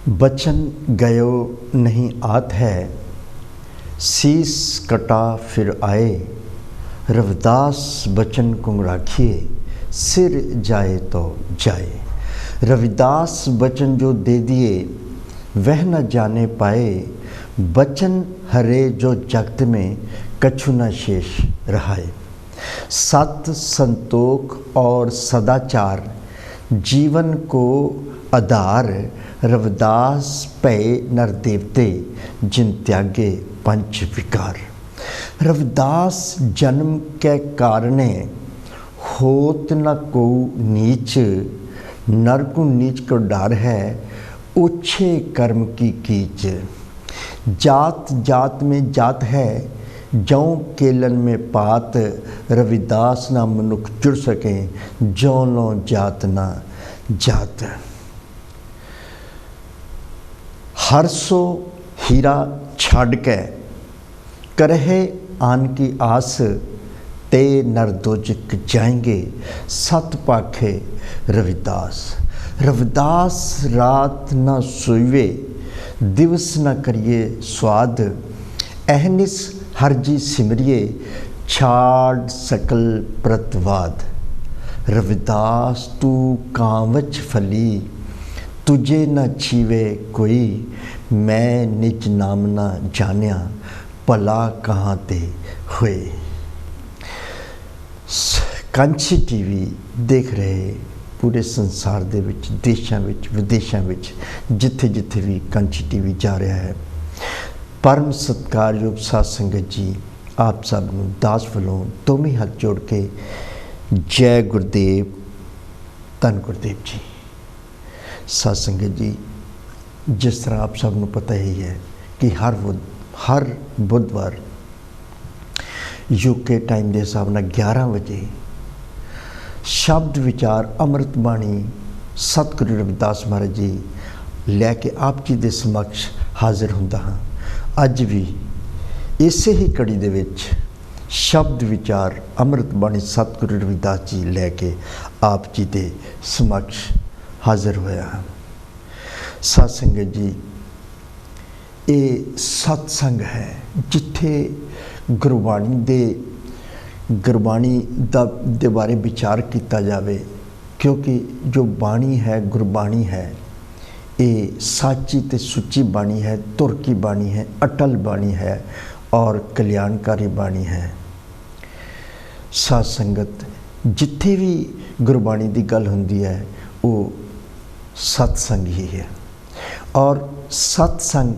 बचन गयो नहीं आत है, शीस कटा फिर आए। रविदास बचन को राखिए, सिर जाए तो जाए। रविदास बचन जो दे दिए, वह न जाने पाए। बचन हरे जो जगत में, कछु न शेष रहाए। सत संतोख और सदाचार जीवन को आधार। रविदास पै नर देवते, जिन त्यागे पंच विकार। रविदास जन्म के कारणे, होत न को नीच। नर को नीच को डर है, ओछे कर्म की कीच। जात जात में जात है, जौं केलन में पात। रविदास ना मनुख जुड़ सके, जौं नो जात ना जात। हरसो हीरा छाड़ के, करहे आन की आस। ते नर दोजक जाएंगे, सत पाखे रविदास। रविदास रात न सोइवे, दिवस न करिए स्वाद। अहनिस हर जी सिमरिए, छाड़ सकल प्रतवाद। रविदास तू कांवच फली, तुझे न छीवे कोई। मैं निज नाम न जानिया, भला कहाँ ते होए। कांची टीवी देख रहे पूरे संसार दे विच, देशां विच, विदेशां विच, जिथे जिथे भी कांची टीवी जा रहा है। परम सत्कारयोग साध संगत जी, आप सब नूं दास वलों दोवें हाथ जोड़ के जय गुरुदेव, धन गुरुदेव जी। साध संगत जी, जिस तरह आप सब नूं पता ही है कि हर बुधवार यूके टाइम के हिसाब नाल 11 बजे शब्द विचार अमृत बाणी सतगुरु रविदास महाराज जी लैके आप जी के समक्ष हाजिर हुंदा हाँ। अज भी इसे ही कड़ी दे विच शब्द विचार अमृत बाणी सतगुरु रविदास जी लैके आप जी के समक्ष हाजिर होया हाँ। साध संगत जी, ये सत्संग है जिथे गुरबाणी दे बारे विचार किया जाए, क्योंकि जो बाणी है, गुरबाणी है, ये साची ते सुची बाणी है, तुर की बाणी है, अटल बाणी है और कल्याणकारी बाणी है। साध संगत, जिथे भी गुरबाणी की गल हुंदी है, वो सत्संग ही है। और सत्संग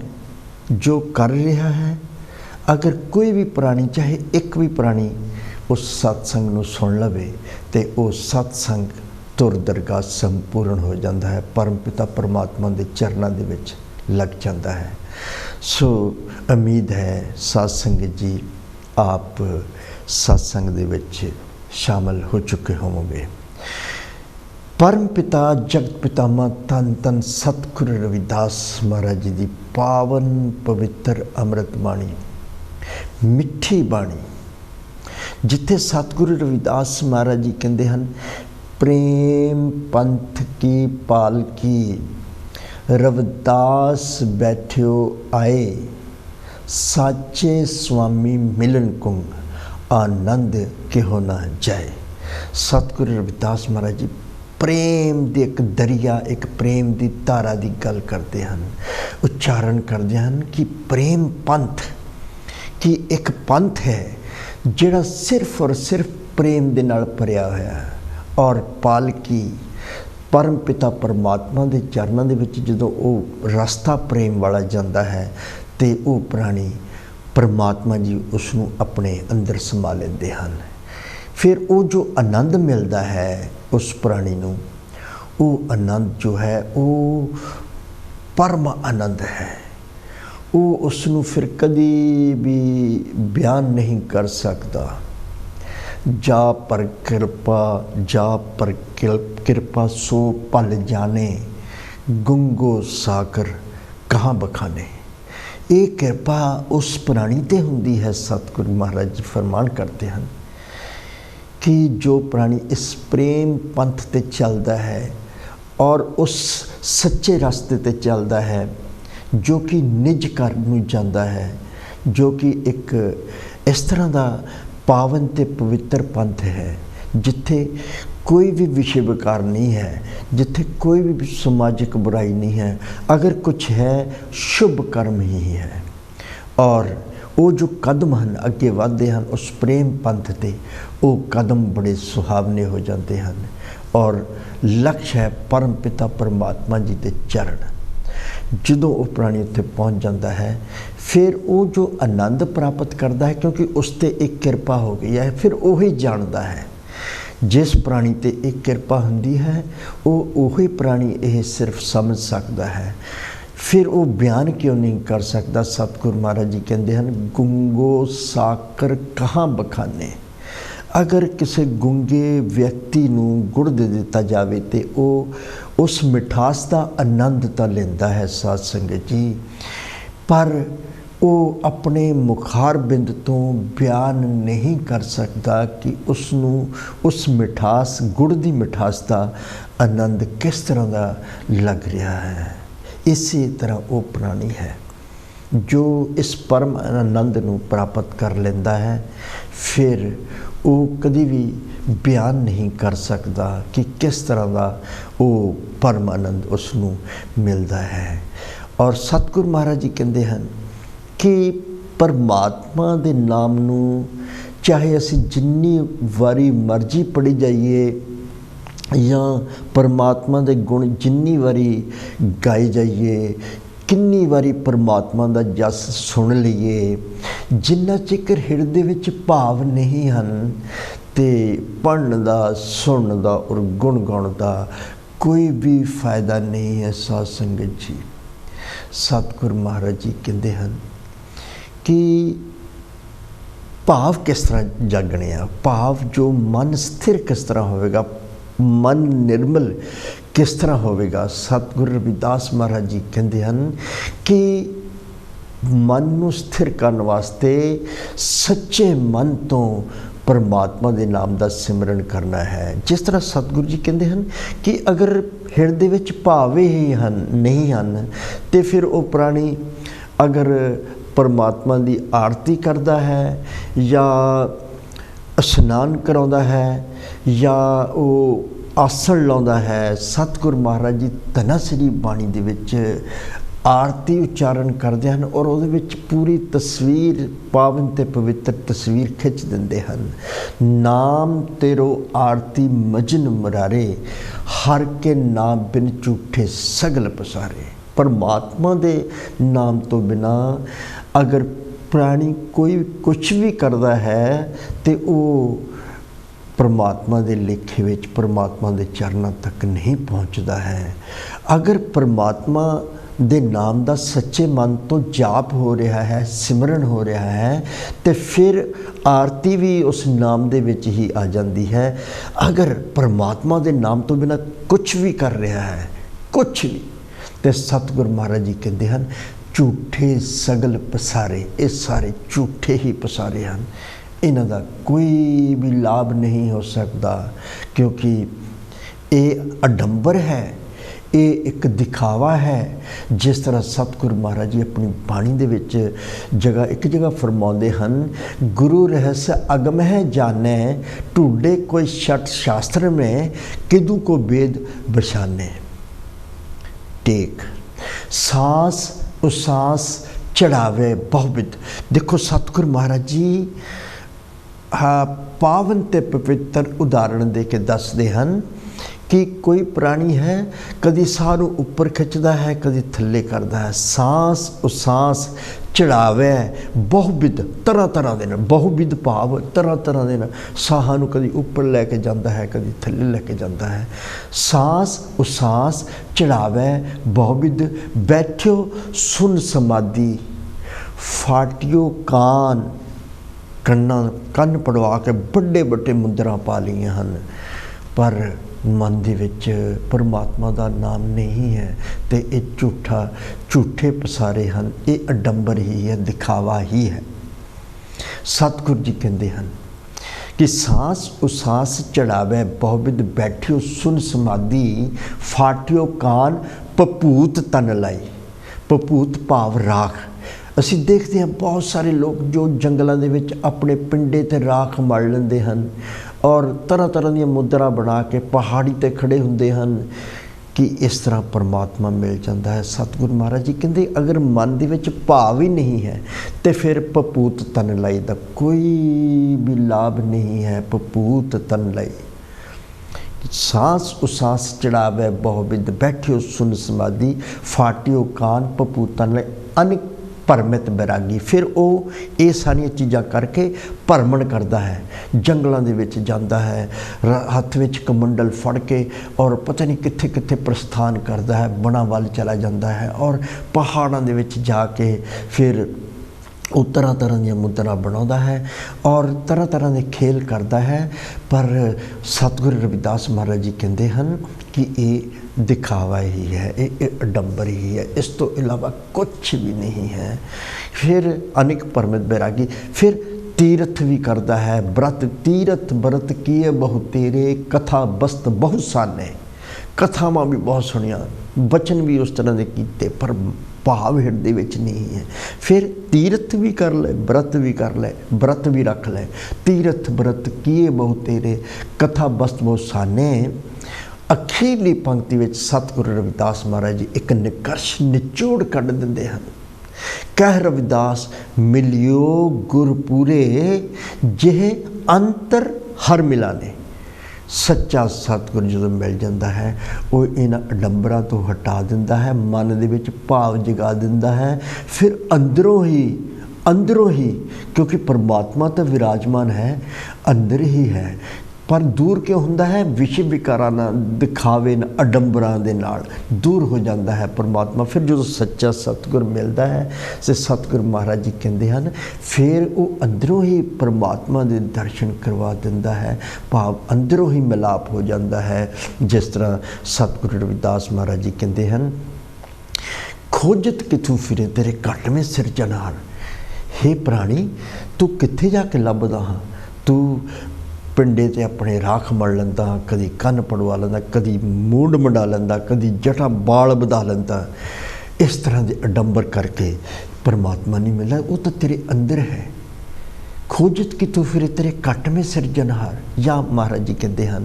जो कर रहा है, अगर कोई भी प्राणी, चाहे एक भी प्राणी उस सत्संग नूं सुन लवे, तो वो सत्संग तुर दरगाह संपूर्ण हो जाता है, परम पिता परमात्मा के चरणों के विच लग जाता है। सो उम्मीद है साध संगत जी, आप सत्संग दे विच शामिल हो चुके होवोगे। परम पिता जगत पितामह धन धन सतगुरु रविदास महाराज जी की पावन पवित्र अमृत बाणी, मिठी बाणी, जिथे सतगुरु रविदास महाराज जी कहते हैं, प्रेम पंथ की पालकी। रविदास बैठियो आए, साचे स्वामी मिलन को। आनंद किहो ना जाए। सतगुरु रविदास महाराज जी प्रेम दी एक दरिया, एक प्रेम दी धारा की गल करते हैं, उच्चारण करते हैं कि प्रेम पंथ कि एक पंथ है जिहड़ा सिर्फ और सिर्फ प्रेम दे नाल भरिया होया है। और पालकी परम पिता परमात्मा के चरणों के विच जदों वो रास्ता प्रेम वाला जाता है, तो वो प्राणी परमात्मा जी उसनूं अपने अंदर समा लेंदे हैं। फिर वो जो आनंद मिलता है उस प्राणी नूं, वो आनंद जो है वो परम आनंद है। वो उसनूं फिर कदी भी बयान नहीं कर सकता। जा पर कृपा सो पल जाने, गुंगो साकर कहाँ बखाने। ये कृपा उस प्राणी ते हुंदी है। सतगुरु महाराज जी फरमान करते हैं कि जो प्राणी इस प्रेम पंथ ते चलता है, और उस सच्चे रास्ते ते चलदा है जो कि निज घर नूं जांदा है, जो कि एक इस तरह का पावन ते पवित्र पंथ है जिथे कोई भी विषय विकार नहीं है, जिथे कोई भी समाजिक बुराई नहीं है। अगर कुछ है शुभ कर्म ही है। और वो जो कदम हैं अगे बढ़ते हैं उस प्रेम पंथ ते, वो कदम बड़े सुहावने हो जाते हैं और लक्ष्य है परम पिता परमात्मा जी के चरण। जो वो प्राणी उत्थे पहुँच जाता है फिर वो जो आनंद प्राप्त करता है, क्योंकि उस ते एक कृपा हो गई है, फिर वही जानता है। जिस प्राणी ते एक कृपा होंदी है वही प्राणी ये सिर्फ समझ सकता है, फिर वो बयान क्यों नहीं कर सकता। सतगुरु महाराज जी कहते हैं गुंगो साकर कहाँ बखाने। अगर किसी गुंगे व्यक्ति नूं गुड़ दे दिता जाए तो वो उस मिठास का आनंद तो लेंदा है साध संगत जी, पर वो अपने मुखार बिंद तो बयान नहीं कर सकता कि उसनूं उस मिठास गुड़ की मिठास का आनंद किस तरह का लग रहा है। इसी तरह वो प्राणी है जो इस परम आनंद नूं प्राप्त कर लेंदा है, फिर वो कभी भी बयान नहीं कर सकता कि किस तरह का वो परम आनंद उसनूं मिलता है। और सतगुरु महाराज जी कहते हैं कि परमात्मा दे नाम नूं चाहे असी जिन्नी वारी मर्जी पढ़ी जाइए या परमात्मा दे गुण जिन्नी वारी गाए जाइए, किन्नी वारी परमात्मा दा जस सुन लीए, जिन्ना चिकर हिरदे विच भाव नहीं हन ते पढ़न दा सुनन दा और गुण गाउण दा कोई भी फायदा नहीं है। साध संगत जी, सतगुरु महाराज जी कहते हैं कि भाव किस तरह जागने आ, भाव जो मन स्थिर किस तरह होवेगा, मन निर्मल किस तरह होवेगा। सतगुरु रविदास महाराज जी कहते हैं कि मन नूं स्थिर करने वास्ते सच्चे मन तो परमात्मा के नाम का सिमरन करना है। जिस तरह सतगुरु जी कहते हैं कि अगर हिरदे विच भाव ही हन नहीं हन तो फिर वो प्राणी अगर परमात्मा की आरती करता है या स्नान कराउंदा है या वो आसन लाउंदा है, सतगुरु महाराज जी धनासरी बाणी दे विच आरती उच्चारण करते हैं और उहदे विच पूरी तस्वीर पावन ते पवित्र तस्वीर खिंच दिंदे हैं। नाम तेरो आरती मजन मुरारे, हर के नाम बिन झूठे सगल पसारे। परमात्मा दे नाम तो बिना अगर प्राणी कोई कुछ भी करता है तो वो परमात्मा दे लेखे विच परमात्मा दे चरणों तक नहीं पहुँचता है। अगर परमात्मा दे नाम दा सच्चे मन तो जाप हो रहा है, सिमरन हो रहा है, तो फिर आरती भी उस नाम दे विच ही आ जाती है। अगर परमात्मा दे नाम तो बिना कुछ भी कर रहा है, कुछ भी, तो सतगुरु महाराज जी कहते हैं झूठे सगल पसारे, ये सारे झूठे ही पसारे हैं। इन्हां दा कोई भी लाभ नहीं हो सकता, क्योंकि ये अडंबर है, ये एक दिखावा है। जिस तरह सतगुरु महाराज जी अपनी बाणी दे विच एक जगह फरमाते हैं, गुरु रहस्य अगम है जाने, ढूंढे कोई शट शास्त्र में, किदू को वेद बशाने। टेक सांस उसास चढ़ावे बहुविध। देखो सतगुरु महाराज जी पावन ते पवित्र उदाहरण दे के दसदे हैं कि कोई प्राणी है कदी साह नूं उपर खिंचदा है, कदी थल्ले करदा है। सांस उसास चढ़ावे बहुविध, तरह तरह दे बहुविध भाव तरह तरह दे साह नूं कदी उपर लैके जाता है, कदी थल्ले लैके जाता है। सांस उसास चढ़ावे बहुविध, बैठियो सुन समाधि, फाटियो कान, कन्न पड़वा के बड़े बड़े मुद्रा पा लिया हैं, पर मन दे विच परमात्मा का नाम नहीं है, तो ये झूठे पसारे हैं। ये अडंबर ही है, दिखावा ही है। सतगुरु जी कहते हैं कि सांस उसास चढ़ावे बहुविध बैठियो सुन समाधि फाटियो कान पपूत तन लाई। पपूत भाव राख। ਅਸੀਂ ਦੇਖਦੇ ਹਾਂ ਬਹੁਤ ਸਾਰੇ ਲੋਕ ਜੋ ਜੰਗਲਾਂ ਦੇ ਵਿੱਚ ਆਪਣੇ ਪਿੰਡੇ 'ਤੇ ਰਾਖ ਮਲ ਲੈਂਦੇ ਹਨ ਔਰ ਤਰ੍ਹਾਂ ਤਰ੍ਹਾਂ ਦੀਆਂ ਮੁਦਰਾ ਬਣਾ ਕੇ ਪਹਾੜੀ 'ਤੇ ਖੜੇ ਹੁੰਦੇ ਹਨ ਕਿ ਇਸ ਤਰ੍ਹਾਂ ਪਰਮਾਤਮਾ ਮਿਲ ਜਾਂਦਾ ਹੈ। ਸਤਿਗੁਰੂ ਮਹਾਰਾਜ ਜੀ ਕਹਿੰਦੇ ਅਗਰ ਮਨ ਦੇ ਵਿੱਚ ਭਾਵ ਹੀ ਨਹੀਂ ਹੈ ਤੇ ਫਿਰ ਪਪੂਤ ਤਨ ਲਈ ਦਾ ਕੋਈ ਵੀ ਲਾਭ ਨਹੀਂ ਹੈ। ਪਪੂਤ ਤਨ ਲਈ सांस उसास चढ़ावे बहुविध बैठियो सुन समाधि फाटियो कान पपूतन अनेक भरमित बैरागी। फिर वो ये सारिया चीज़ां करके भरमण करता है, जंगलों के विच जाता है, हथ विच कमंडल फड़ के और पता नहीं कित्थे कित्थे प्रस्थान करता है, बना वाल चला जाता है और पहाड़ों के विच जाके फिर वो तरह तरह दी मुद्रा बनाता है और तरह तरह के खेल करता है। पर सतगुरु रविदास महाराज जी कहते हैं कि ये दिखावा ही है, ये अडंबर ही है, इस तो इलावा कुछ भी नहीं है। फिर अनेक परमित बैरागी। फिर तीर्थ भी करता है, व्रत तीर्थ व्रत किए बहु तेरे कथा बस्त बहु साने। कथावां भी बहुत सुनिया, बचन भी उस तरह के कीते पर भाव हिरदे विच नहीं है। फिर तीर्थ भी कर ले, व्रत भी कर ले, व्रत भी रख ले। तीर्थ व्रत किए बहु तेरे कथा बस्त बहु साने। अखीरली पंक्ति विच सतगुरु रविदास महाराज जी एक निकर्ष निचोड़ कढ़ दिंदे हैं। कह रविदास मिलियो गुरपूरे जिह अंतर हर मिलाने। सच्चा सतगुर जो मिल जाता है वो इन्हां अडंबरां तो हटा दिंदा है, मन दे विच भाव जगा दिंदा है। फिर अंदरों ही क्योंकि परमात्मा तो विराजमान है, अंदर ही है, पर दूर क्यों हुंदा है? विषय विकारां नाल दिखावे अडंबरां दे नाल दूर हो जाता है परमात्मा। फिर जो सच्चा सतगुर मिलता है तो सतगुर महाराज जी कहते हैं फिर वो अंदरों ही परमात्मा के दर्शन करवा दिंदा है, भाव अंदरों ही मिलाप हो जाता है। जिस तरह सतगुरु रविदास महाराज जी कहते हैं खोजत किथों फिरे तेरे घट में सिरजनहार। हे प्राणी तू कित्थे जाके लभदा हाँ? तू पिंडे ते अपने राख मल लेंदा, कदी कन्न पड़वा लेंदा, कदी मूंड मंडा लेंदा, कदी जटा बाल बधा लेंदा। इस तरह के अडंबर करके परमात्मा नहीं मिलता, वो तो तेरे अंदर है। खोजत कि तू फिर तेरे घट में सिरजनहार। या महाराज जी कहते हैं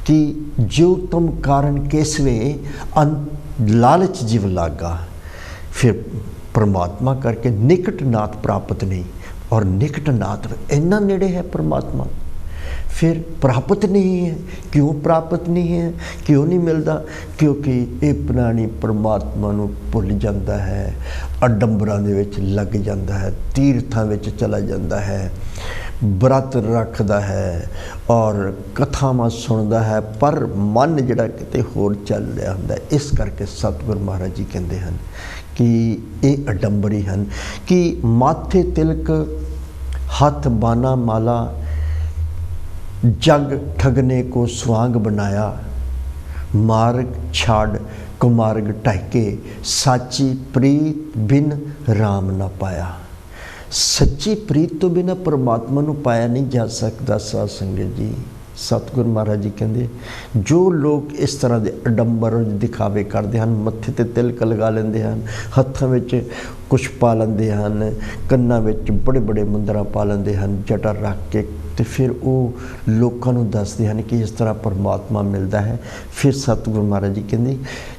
कि जो तुम कारण केसवे लालच जीव लागा। फिर परमात्मा करके निकट नाथ प्राप्त नहीं, और निकट नाथ इन्ना नेड़े है परमात्मा, फिर प्राप्त नहीं है। क्यों प्राप्त नहीं है, क्यों नहीं मिलता? क्योंकि ये प्राणी परमात्मा नूं भुल जाता है, अडंबरां दे विच लग जाता है, तीर्थां विच चला जाता है, व्रत रखता है और कथावां सुनता है, पर मन जिहड़ा किते होर चल रहा हुंदा है। इस करके सतगुरु महाराज जी कहते हैं कि ये अडंबरी हैं कि माथे तिलक हाथ बाना माला जग ठगने को स्वांग बनाया। मार्ग छाड़ कुमार्ग ढाके साची प्रीत बिन राम न पाया। सच्ची प्रीत तो बिना परमात्मा नूं पाया नहीं जा सकता। साध संगत जी सतगुरु महाराज जी कहते जो लोग इस तरह के अडंबर दिखावे करते हैं, मत्थे ते तिलक लगा लेंदे हैं, हत्थां विच कुछ पा लेंदे हैं, कन्नां विच बड़े बड़े मुंदरा पा लेंदे हैं, जटा रख के तो फिर वो लोगों को दसते हैं कि इस तरह परमात्मा मिलता है। फिर सतगुरु महाराज जी कहते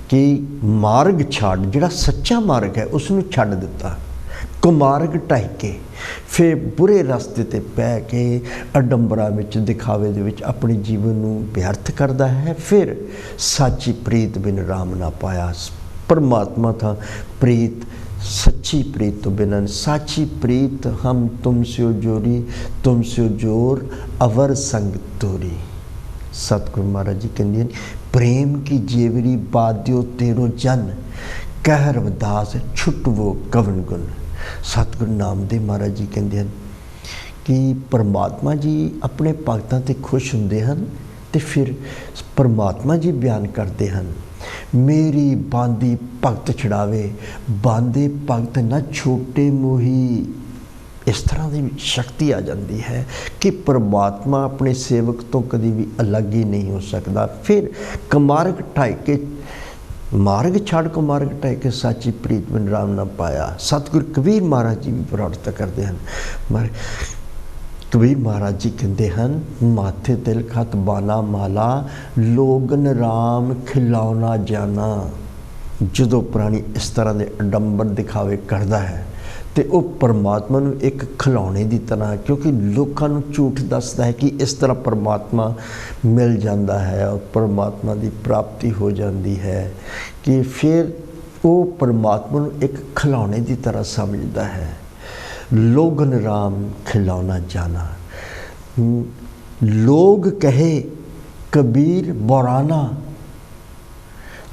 कि मार्ग छाड़, जिहड़ा सच्चा मार्ग है उसनूं छड्ड दिता, कुमार्ग ढाके फिर बुरे रस्ते ते पै के अडंबरां विच दिखावे दे विच अपने जीवन नूं व्यर्थ करता है। फिर साची प्रीत बिन राम ना पाया। परमात्मा था प्रीत, सच्ची प्रीत तो बिना साची प्रीत हम तुमसे जोरी, तुमसे जोर अवर संग तोरी। सतगुरु महाराज जी कहते हैं प्रेम की जेवरी बाद्यो तेरो जन कह रविदास छुटवो कवन गुण। सतगुरु नामदेव महाराज जी कहते हैं कि परमात्मा जी अपने भगतां ते खुश हुंदे हन ते फिर परमात्मा जी बयान करते हैं मेरी बांदी भगत छड़ावे, बांदे भगत न छोटे मोही। इस तरह की शक्ति आ जाती है कि परमात्मा अपने सेवक तो कभी भी अलग ही नहीं हो सकता। फिर कमार्ग ढाई के मार्ग छड़ को मार्ग ढाई के साची प्रीत बिन राम ना पाया। सतगुरु कबीर महाराज जी भी प्रार्थना करते हैं। कबीर महाराज जी कहते हैं माथे तिल खत बाना माला लोगन राम खिलाउना जाना। जो प्राणी इस तरह के अडंबर दिखावे करता है तो वह परमात्मा नूं एक खिलौने की तरह, क्योंकि लोगों को झूठ दसदा है कि इस तरह परमात्मा मिल जाता है और परमात्मा की प्राप्ति हो जाती है, कि फिर वो परमात्मा नूं एक खिलौने की तरह समझता है। लोगन राम खिलौना जाना। लोग कहे कबीर बोराना।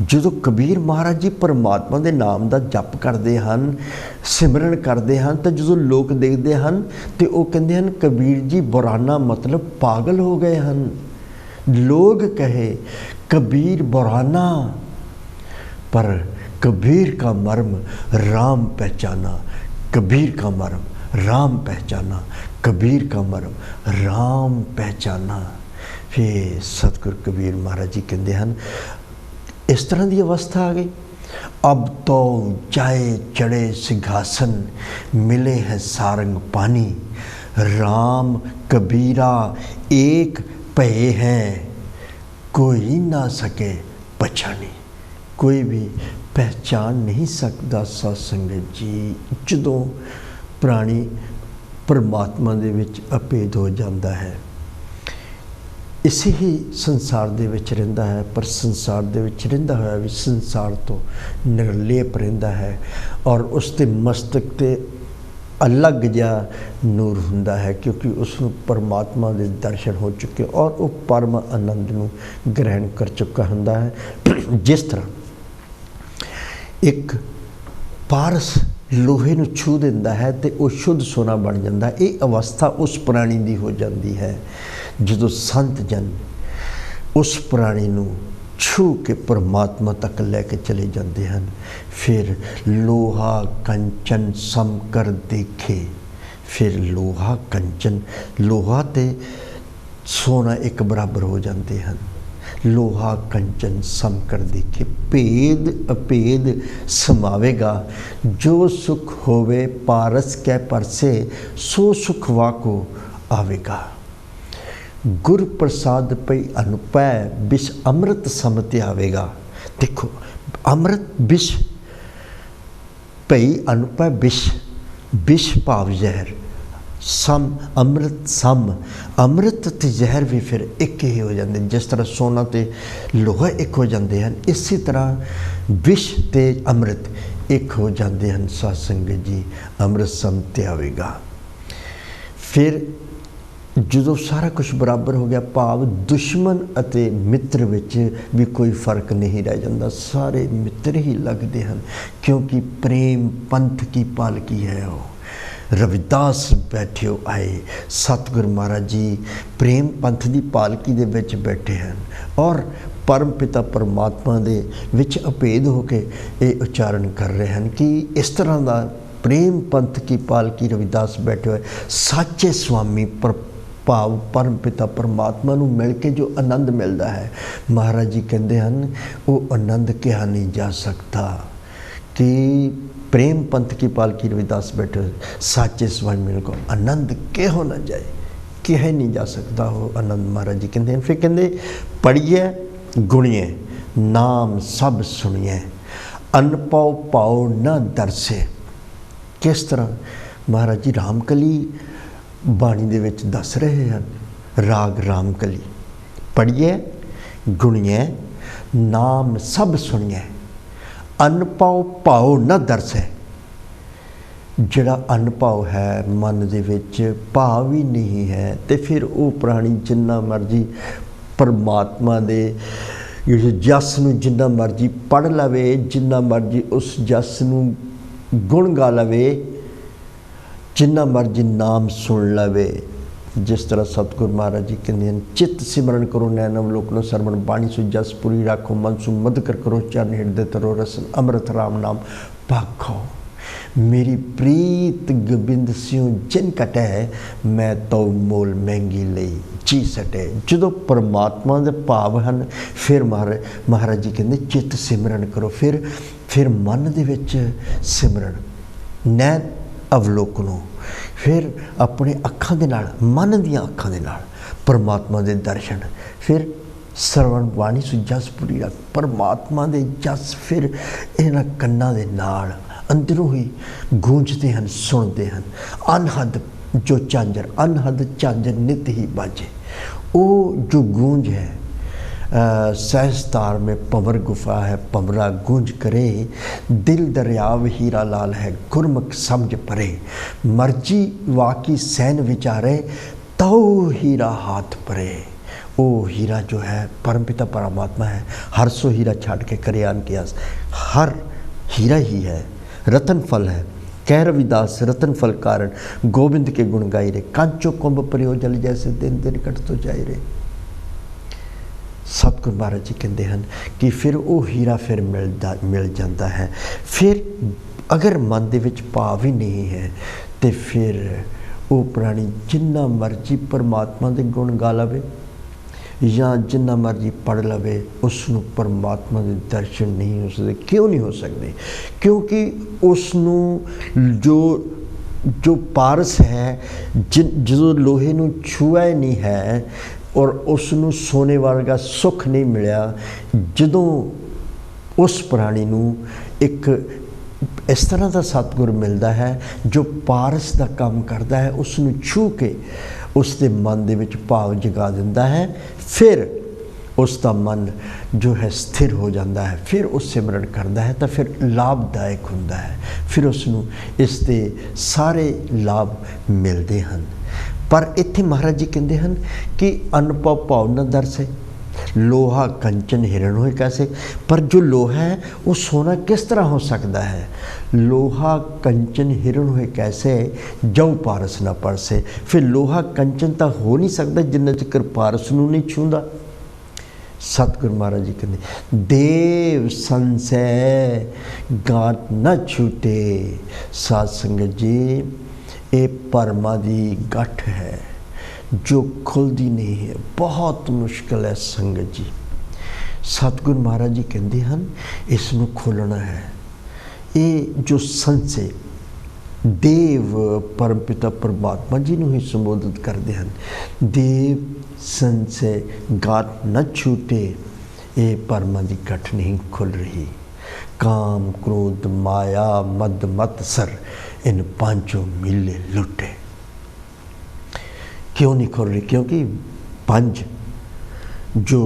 जो कबीर महाराज जी परमात्मा के नाम का जप करते हैं, सिमरन करते हैं, तो जो लोग देखते हैं तो वो कहते हैं कबीर जी बुराना मतलब पागल हो गए हैं। लोग कहे कबीर बुराना, पर कबीर का मर्म राम पहचाना। कबीर का मर्म राम पहचाना। कबीर का मर्म राम पहचाना। फिर सतगुरु कबीर महाराज जी कहते हैं इस तरह की अवस्था आ गई। अब तो जाए चढ़े सिंहासन, मिले हैं सारंग पानी। राम कबीरा एक भये हैं, कोई ना सके पहचानी। कोई भी पहचान नहीं सकता साध संगत जी, जदों प्राणी परमात्मा दे विच अभेद हो जाता है। इसे ही संसार दे विच रहिंदा है, पर संसार दे विच रहिंदा होया भी संसार तो निर्लेप रहिंदा है और उसके मस्तक ते अलग जा नूर हुंदा है, क्योंकि उसनूं परमात्मा दे दर्शन हो चुके और वो परम आनंद नूं ग्रहण कर चुका हुंदा है। जिस तरह एक पारस लोहे नूं छू दिंदा है तो वह शुद्ध सोना बन जाता है। ये अवस्था उस प्राणी की हो जाती है जो संत जन उस प्राणी नूं छू के परमात्मा तक लैके चले जाते हैं। फिर लोहा कंचन सम कर देखे। फिर लोहा कंचन, लोहा ते सोना एक बराबर हो जाते हैं। लोहा कंचन सम कर देखे, भेद अभेद समावेगा। जो सुख होवे पारस कै परसे, सो सुख वाको आवेगा। गुर प्रसाद पई अनुपय, विष अमृत समति आवेगा। देखो अमृत विष पई अनुपय विष, विष भाव जहर, सम अमृत सम, अमृत ते जहर भी फिर एक ही हो जाते हैं। जिस तरह सोना ते लोहा एक हो जाते हैं, इसी तरह विष ते अमृत एक हो जाते हैं। साध संगत जी अमृत सम ते आवेगा। फिर जो सारा कुछ बराबर हो गया, भाव दुश्मन अते मित्र विच भी कोई फर्क नहीं रह जाता, सारे मित्र ही लगते हैं, क्योंकि प्रेम पंथ की पालकी है। वो रविदास बैठे आए, सतगुरु महाराज जी प्रेम पंथ की पालकी दे विच बैठे हैं और परम पिता परमात्मा दे विच अभेद होके ये उच्चारण कर रहे हैं कि इस तरह का प्रेम पंथ की पालकी रविदास बैठे हुए साचे स्वामी पर भाव परम पिता परमात्मा नूं मिल के जो आनंद मिलता है, महाराज जी कहते हैं वो आनंद कहा नहीं जा सकता। कि प्रेम पंथ की पालकी रविदास बैठे साचे स्वामी को आनंद के हो ना जाए, कह नहीं जा सकता हो आनंद। महाराज जी कहते हैं, फिर कहते पढ़िए गुणिए नाम सब सुनिए, अनपौ पाओ न दरसे। किस तरह महाराज जी रामकली बाणी दे विच दस रहे हैं, राग रामकली। पढ़िए गुणिए नाम सब सुनिए, अनपाओ पाओ न दरसे। जिहड़ा अनपाओ है, मन दे विच भाव ही नहीं है, तो फिर वो प्राणी जिन्ना मर्जी परमात्मा दे जस नूं जिन्ना मर्जी पढ़ लवे, जिन्ना मर्जी उस जस नूं गुण गा लवे, जिन्ना मर्जी नाम सुन लवे। जिस तरह सतगुरु महाराज जी कहते हैं, चित्त सिमरन करो नैन अवलोकनो सरवण, बाणी सु जसपुरी राखो, मन सु मद कर करो चरण हृदय तरो रसन, अमृत राम नाम भाखो। मेरी प्रीत गोबिंद सिंह जिन कटै मैं तो मोल महंगी लई जी सटे। जो परमात्मा के भाव हैं फिर महाराज जी कहते चित्त सिमरन करो, फिर मन दे विच सिमरन, नैन अवलोकनो, फिर अपने अखां दे नाल, मन दियां अखां दे नाल परमात्मा के दर्शन, फिर सरवण बाणी सु जस पूरी रख, परमात्मा के जस फिर इन्हां कन्नां दे नाल अंदरों ही गूंजते हैं, सुनते हैं। अनहद जो झांझर, अनहद झांझर नित ही बाजे, वो जो गूंज है सहस्तार में पंवर गुफा है, पंवरा गूंज करे, दिल दरियाव हीरा लाल है, गुरमुख समझ परे, मर्जी वाकी सैन विचारे, तो हीरा हाथ परे। वो हीरा जो है परमपिता परमात्मा है, हर सो हीरा छाड़ के करयान किया, हर हीरा ही है, रतन फल है। कह रविदास रतन फल कारण गोविंद के गुण गाई रे, कांचो कुंभ परियो जल जैसे दिन दिन कट तो जाए रे। सतगुरु महाराज जी कहते हैं कि फिर वो हीरा फिर मिल जाता है। फिर अगर मन दे विच भाव ही नहीं है तो फिर वो प्राणी जिन्ना मर्जी परमात्मा के गुण गा लवे या जिन्ना मर्जी पढ़ लवे, उसनों परमात्मा के दर्शन नहीं हो सकते। क्यों नहीं हो सकते? क्योंकि उसनों जो पारस है, जो लोहे नूं छूआ ही नहीं है और उसनों सोने वर्गा सुख नहीं मिलिया, जदों उस प्राणी नूं एक इस तरह का सतगुर मिलता है जो पारस का काम करता है, उसनों छू के उसके मन दे विच भाव जगा दिंदा है, फिर उसका मन जो है स्थिर हो जाता है, फिर उस सिमरन करता है तो फिर लाभदायक होता है, फिर उसनों इसके सारे लाभ मिलते हैं। पर इत्थे महाराज जी कहते हैं कि अनुभव भाव न दर्शे, लोहा कंचन हिरण होए कैसे। पर जो लोहा है वो सोना किस तरह हो सकता है? लोहा कंचन हिरण होए कैसे जब पारस ना परसे। फिर लोहा कंचन तो हो नहीं सकता जिन्ना चिकर पारस नूं नहीं छूंदा। सतगुरु महाराज जी कहते देव संशय गांठ न छूटे। साध संगत जी ये परमा दी गठ है जो खुलती नहीं है, बहुत मुश्किल है संगत जी। सतगुरु महाराज जी कहते हैं इसनों खोलना है। ये जो संशय देव परमपिता परमात्मा जी नूं ही संबोधित करते हैं। देव संशय गांठ न छूटे, ये परमा दी गठ नहीं खुल रही। काम क्रोध माया मद मत्सर इन पांचों मिले लुटे। क्यों नहीं खुल रही? क्योंकि पंज जो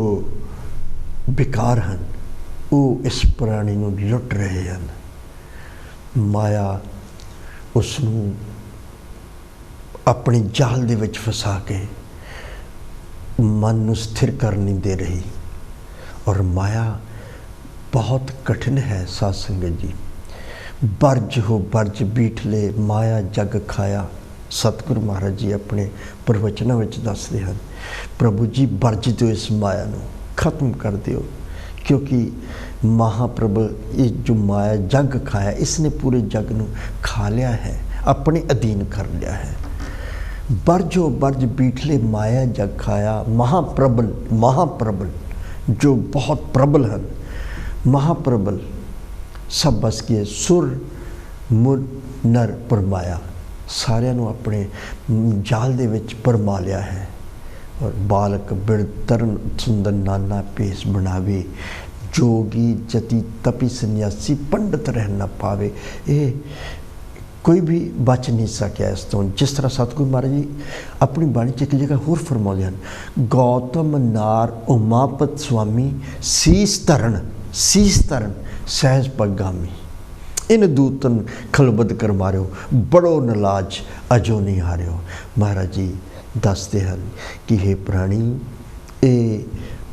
विकार हैं वो इस प्राणी नूं लुट रहे हैं। माया उसनूं अपने जाल दे विच फसा के मन नूं स्थिर कर नहीं दे रही। और माया बहुत कठिन है साध संगत जी। बर्ज हो बर्ज बीठ ले माया जग खाया। सतगुरु महाराज जी अपने प्रवचनों में दसते हैं प्रभु जी बर्ज दो इस माया नूं, खत्म कर दियो, क्योंकि महाप्रभु ये जो माया जग खाया, इसने पूरे जग नूं खा लिया है, अपने अधीन कर लिया है। बर्जो बर्ज बीठले माया जग खाया। महाप्रबल जो बहुत प्रबल हैं, महाप्रबल सब बस किए सुर मुर नर परमाया, सारिਆਂ ਨੂੰ ਆਪਣੇ जाल ਦੇ ਵਿੱਚ ਪਰਮਾ ਲਿਆ है। और बालक बिड़ तरन सुंदर नाना पेश बनावे, जोगी जति तपी सन्यासी पंडित रह न पावे। ये कोई भी बच नहीं सकिया इस तो। जिस तरह सतगुरु महाराज जी अपनी बाणी च एक जगह होर फरमाते हैं, गौतम नार उमापत स्वामी सीस धरन सहज पगामी। इन दूतन खलबद कर मारियो, बड़ो नलाज अजो नहीं हारियो। महाराज जी दसते हैं कि हे प्राणी ये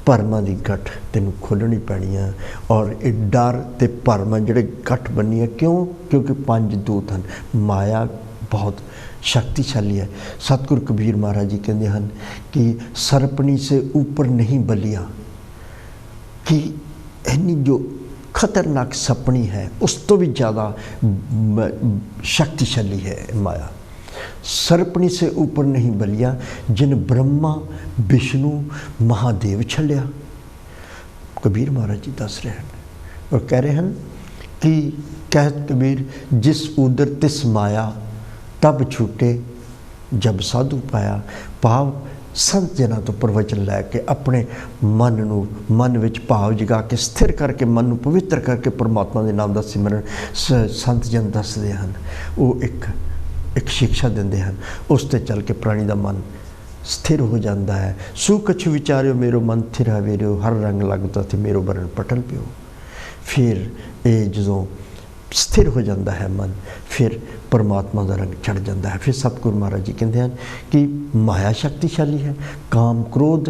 भरमा की गठ तेन खोलनी पैनी है। और ये डर ते भरमा जिहड़े गठ बनी है, क्यों? क्योंकि पंज दूत हैं। माया बहुत शक्तिशाली है। सतगुरु कबीर महाराज जी कहते हैं कि सरपणी से ऊपर नहीं बलिया, कि इन्नी जो खतरनाक सपनी है, उस तो भी ज़्यादा शक्तिशाली है माया। सर्पनी से ऊपर नहीं बलिया, जिन ब्रह्मा विष्णु महादेव छलिया। कबीर महाराज जी दस रहे हैं और कह रहे हैं कि कहत कबीर, जिस उदर तिस माया, तब छूटे जब साधु पाया। भाव संत जना तो प्रवचन लैके अपने मन विच भाव जगा के स्थिर करके मन नूं पवित्र करके परमात्मा के नाम का सिमरन संत जन दसदे हैं। वो एक शिक्षा देंदे हैं, उस ते चल के प्राणी का मन स्थिर हो जाता है। सू कछु विचारियो मेरो मन थिर हवेरियो, हर रंग लगता थे मेरो बरन पटल पियो। फिर ये जो स्थिर हो जाता है मन, फिर परमात्मा का रंग चढ़ जाता है। फिर सतगुरु महाराज जी कहते हैं कि माया शक्तिशाली है। काम क्रोध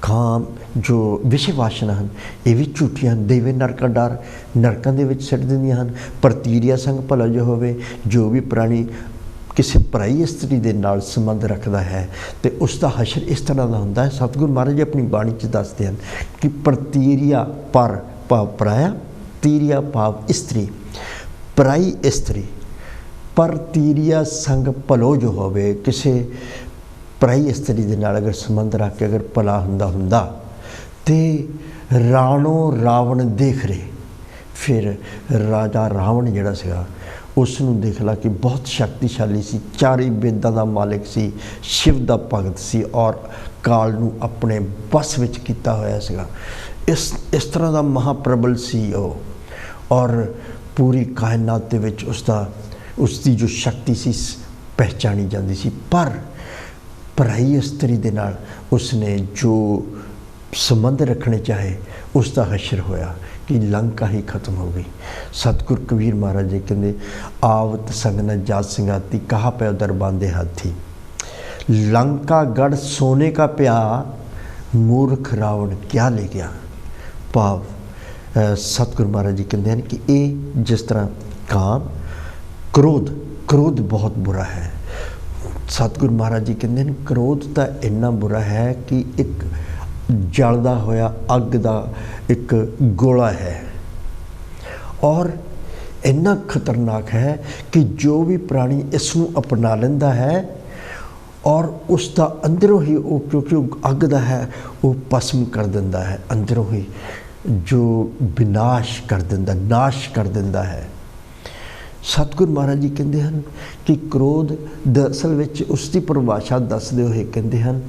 काम जो विषय वासना हैं ये भी झूठियां, देवे नरका डर नरकों के विच सट दिंदियां हैं। प्रतीरिया संग भला जो होवे, जो भी प्राणी किसी पराई स्त्री के नाल संबंध रखता है तो उसका हशर इस तरह का होंदा है। सतगुरु महाराज जी अपनी बाणी च दसते हैं कि प्रतीरिया पर भाव पराया, तीरिया भाव स्त्री, पराई स्त्री, पर तीरिया संग भलो जो होवे, किसी पराई स्त्री के नाल अगर संबंध रख के अगर भला हुंदा ते राणो रावण देख रहे। फिर राजा रावण जिहड़ा सीगा उसनूं देख ला कि बहुत शक्तिशाली सी, चारे वेदां दा मालिक सी, शिव दा भगत सी और काल नूं अपने बस विच कीता होया सीगा। इस तरह का महाप्रबल सी और पूरी कायनात दे विच उसकी जो शक्ति सी पहचानी जाती सी। पर पराई स्त्री दे नाल उसने जो संबंध रखने चाहे उसका हशर होया कि लंका ही खत्म हो गई। सतगुर कबीर महाराज जी कहते, आवत संग न जात संगाती, कहा पे उधर बांधे हाथी। लंका गढ़ सोने का प्या, मूर्ख रावण क्या ले गया। भाव सतगुरु महाराज जी कहते हैं कि ये जिस तरह काम क्रोध बहुत बुरा है। सतगुरु महाराज जी कहते हैं क्रोध तो इन्ना बुरा है कि एक जलदा होया अग दा एक गोला है और इन्ना खतरनाक है कि जो भी प्राणी इसनूं अपना लेंदा है और उसका अंदरों ही वो क्योंकि अग दा है वो भस्म कर दिंदा है, अंदरों ही जो विनाश कर दिंदा, नाश कर दिंदा है। सतगुरु महाराज जी कहते हैं कि क्रोध दरअसल विच उसकी परिभाषा दसदे होए कहते हैं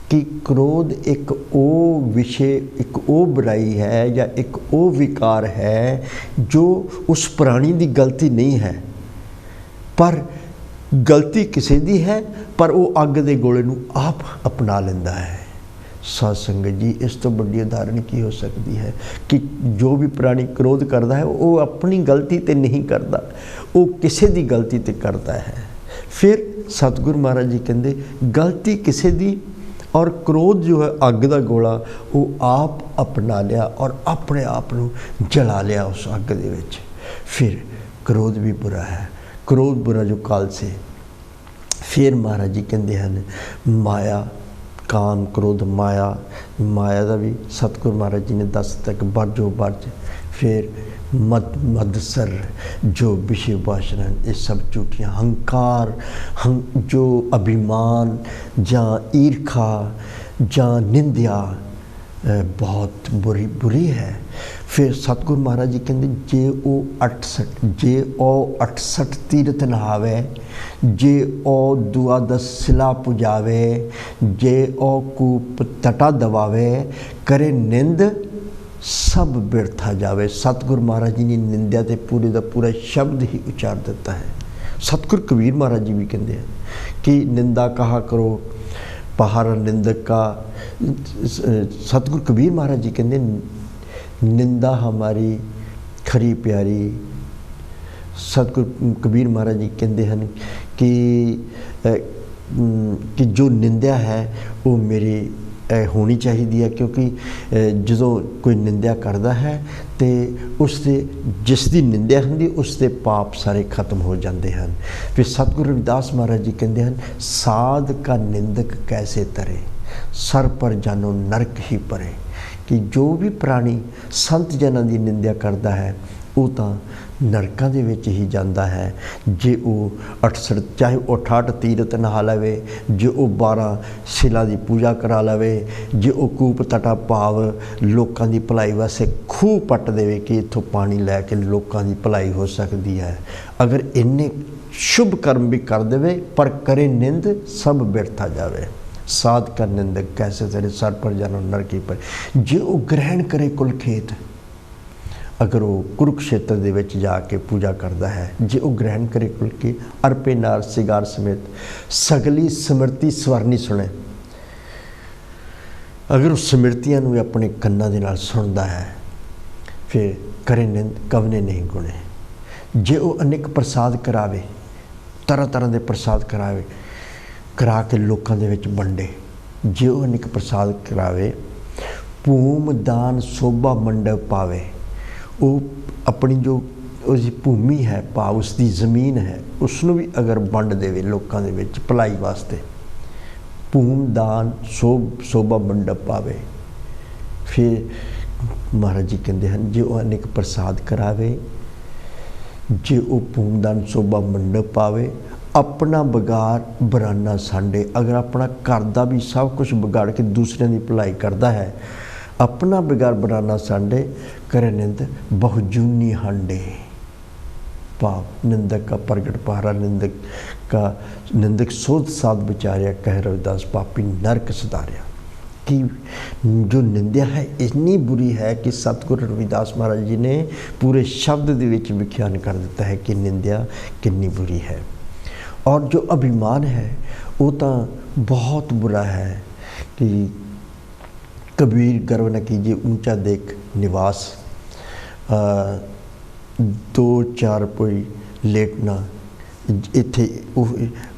कि क्रोध एक वो विषय, एक वो बुराई है या एक वो विकार है जो उस प्राणी की गलती नहीं है, पर गलती किसी की है, पर वो अग के गोले नूं आप अपना लेंदा है। साध संगत जी, इस तो बड़ी उदाहरण की हो सकती है कि जो भी प्राणी क्रोध करता है वो अपनी गलती ते नहीं करता, वो किसी की गलती ते करता है। फिर सतगुरु महाराज जी कहते गलती किसी की और क्रोध जो है अग का गोला वो आप अपना लिया और अपने आप नूं जला लिया उस अग दे विच। फिर क्रोध भी बुरा है, क्रोध बुरा जो काल से। फिर महाराज जी कहते हैं माया, काम क्रोध माया का भी सतगुरु महाराज जी ने दस तक बर्जो बर्ज। फिर मदसर जो विषय वासना, ये सब झूठियाँ, हंकार जो अभिमान या ईर्खा या निंदा बहुत बुरी है। फिर सतगुरु महाराज जी कहते जे ओ 68 तीरथ नहावे, जे ओ दुआदस सिला पुजावे, जे ओ कूप तटा दबावे, करे निंद सब बिरथा जावे। सतगुरु महाराज जी ने निंदा ते पूरे का पूरा शब्द ही उचार देता है। सतगुरु कबीर महाराज जी भी कहते हैं कि निंदा कहा करो पहाड़ निंदक का। सतगुरु कबीर महाराज जी कहते निंदा हमारी खरी प्यारी। सतगुरु कबीर महाराज जी कहते हैं कि जो निंदा है वो मेरी होनी चाहिए है, क्योंकि जो कोई निंदा करता है तो उससे जिसकी निंदा होंगी उसके पाप सारे खत्म हो जाते हैं। फिर सतगुरु रविदास महाराज जी कहते हैं साध का निंदक कैसे तरे, सर पर जानो नरक ही परे। कि जो भी प्राणी संत जਨਾਂ ਦੀ ਨਿੰਦਿਆ ਕਰਦਾ ਹੈ ਉਹ ਤਾਂ ਨਰਕਾਂ ਦੇ ਵਿੱਚ ਹੀ ਜਾਂਦਾ ਹੈ। ਜੇ ਉਹ 68 ਚਾਹੇ ਉਹ 68 ਤੀਰਥ ਨਹਾ ਲਵੇ, ਜੇ ਉਹ 12 ਸ਼ਿਲਾ ਦੀ ਪੂਜਾ ਕਰਾ ਲਵੇ, ਜੇ ਉਹ ਕੂਪ ਤਟਾ ਭਾਵ ਲੋਕਾਂ ਦੀ ਭਲਾਈ ਵਾਸਤੇ ਖੂਹ ਪੱਟ ਦੇਵੇ ਕਿ ਇੱਥੋਂ ਪਾਣੀ ਲੈ ਕੇ ਲੋਕਾਂ ਦੀ ਭਲਾਈ ਹੋ ਸਕਦੀ ਹੈ, ਅਗਰ ਇੰਨੇ शुभ कर्म भी कर देवे पर करे निंद सब बिरथा जावे। साध का निंदक कैसे तेरे सर पर जानो नरकी पर। जे वो ग्रहण करे कुलखेत, अगर वो कुरुक्षेत्र दे विच जाके पूजा करता है, जे वो ग्रहण करे कुल की अरपे नार सिगार समेत सगली स्मृति स्वरनी सुने, अगर उस स्मृतियां नूं अपने कन्नां दे नाल सुनदा है फिर करे निंद कवने नहीं गुणे। जे वो अनेक प्रसाद करावे, तरह तरह के प्रसाद करावे करा के लोगों के विच वंडे, जे वो अनेक प्रसाद करावे भूम दान शोभा मंडप पावे, वो अपनी जो उसकी भूमि है भाव उसकी जमीन है उसनों भी अगर वंड देवे लोगों के विच भलाई वास्ते, भूम दान शोभा मंडप पावे, फिर महाराज जी कहते हैं जे वो अनेक प्रसाद करावे, जे वो भूमदान शोभा मंडप पावे, अपना बिगाड़ बराना सांडे, अगर अपना घर का भी सब कुछ बिगाड़ के दूसरे की भलाई करता है, अपना बिगाड़ बराना सांडे करे निंद बहुजूनी हांडे। पाप निंदक का प्रगट पहारा, निंदक सोध साध विचार्या कह रविदास पापी नरक सदारिया। कि जो निंदा है इतनी बुरी है कि सतगुरु रविदास महाराज जी ने पूरे शब्द दे विच विख्यान कर दिता है कि निंदा कितनी बुरी है। और जो अभिमान है वो तो बहुत बुरा है कि कबीर गर्व न कीजिए ऊंचा देख निवास, 2-4 कोई लेटना इत्थे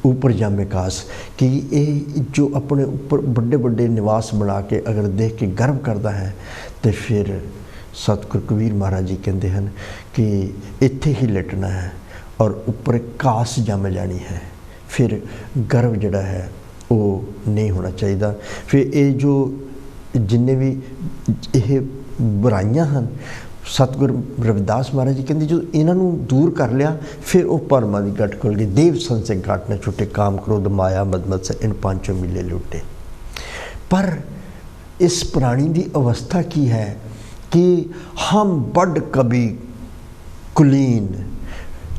ऊपर जामे कास, कि ये जो अपने ऊपर बड़े बड़े निवास बना के अगर देख के गर्व करता है तो फिर सतगुरु कबीर महाराज जी कहते हैं कि इत्थे ही लेटना है और ऊपर कास जम जानी है, फिर गर्व जड़ा है वो नहीं होना चाहिए। फिर ये जो जिन्ने भी ये बुराइयां हैं सतगुरु रविदास महाराज जी कहते जो इन्हों दूर कर लिया फिर वो भरमा की गट खुल गई। देव संसे घाट न छुटे, काम क्रोध माया मदमत से इन पांचों मिले लुटे। पर इस प्राणी की अवस्था की है कि हम बड़ कवि कुलीन,